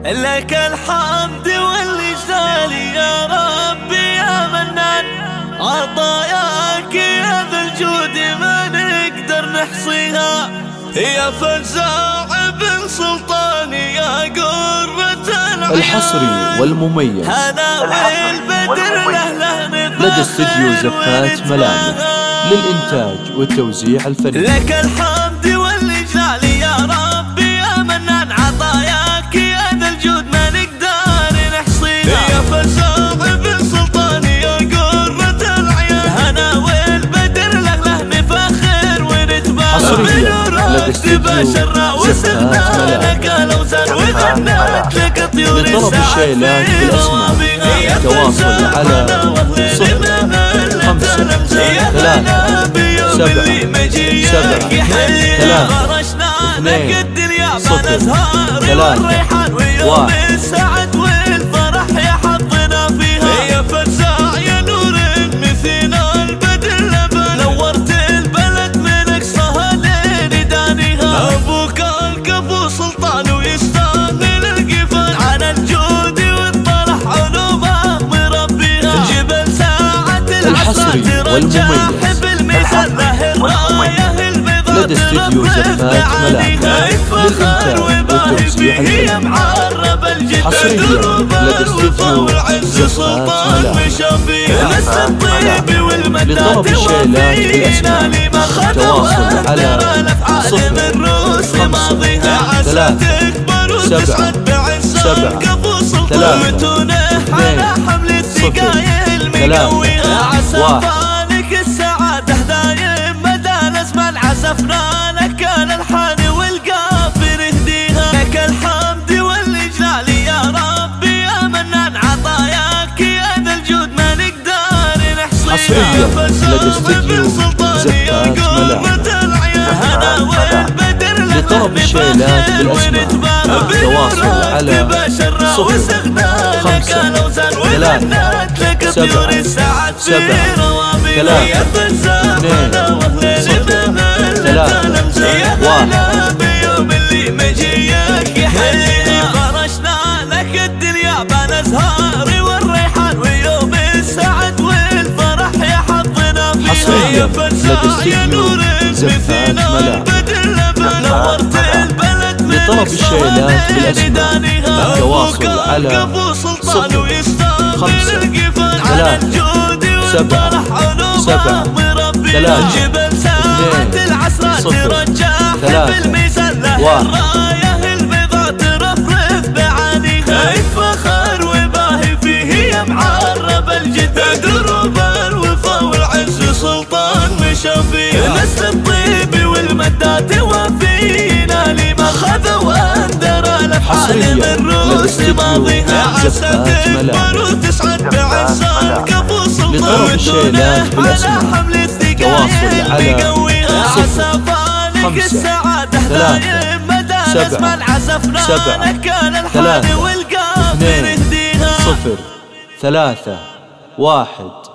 لك الحمد والإجلال يا ربي يا منان، عطاياك يا ذا الجود ما نقدر نحصيها، يا فزاع بن سلطان يا قرة العيان. الحصري والمميز لدى استديو زفات ملامح للإنتاج والتوزيع الفني. لك الحمد والإجلال يا ربي يا منان، عطاياك يا ذا الجود ما نقدر نحصيها، يا فزاع بن سلطان يا قرة العيان. هنا والبدر له نفخر ونتباهى بنورك تباشرنا وسخنا لك الأوزان وغنت لك طيور لطلب الشيلات بالأسماء التواصل على 05 3 7 7 3 2 0 3 1. السعد والفرح يا حظنا فيها، يا فزاع يا نور مثينا البدر لبن، نورت البلد من اقصاها لين دانيها. ابوك الكفو سلطان ويستاهل القفل، على الجود والطرح علومه مربيها، جبل ساعة العصر ترجع بالميزان له الرايه البيضاء لدى استديو زفات ملامح للإنتاج والتوزيع الفني. حصريا لدى استديو زفات ملامح. لطلب الشيلات بالأسماء التواصل على 05 3 7 7 3 2 0 3 1. السعادة دايم مدى الأزمان، عزفنا لك الألحان والقافر اهديها. لك الحمد والإجلال يا ربي يا منان، عطاياك يا ذا الجود ما نقدر نحصيها، حصريا لدى استديو زفات ملامح. لطلب الشيلات بالأسماء التواصل على 05 3 7 7 3 2 0 3 1. بيوم اللي مجيك يحييها، فرشنا لك الدنيا بالازهار والريحان، ويوم السعد والفرح يا حظنا فيها. حصريا لدى استديو زفات ملامح. لطلب الشيلات بالأسماء التواصل على 05 3 7 7 3 2 0 3 1. البيضاء ترفرف بعانيها، فخر وباهي فيه يا معرب الجد، دروب الوفا والعز سلطان مشى فيها. نسل الطيب والمدات وفينا لما خذ واندر الافعال من روس ماضيها، عسى تكبر وتسعد بعزان كفو سلطان. لطلب الشيلات بالأسماء التواصل على 05 3 7 7 3 2 0 3 1.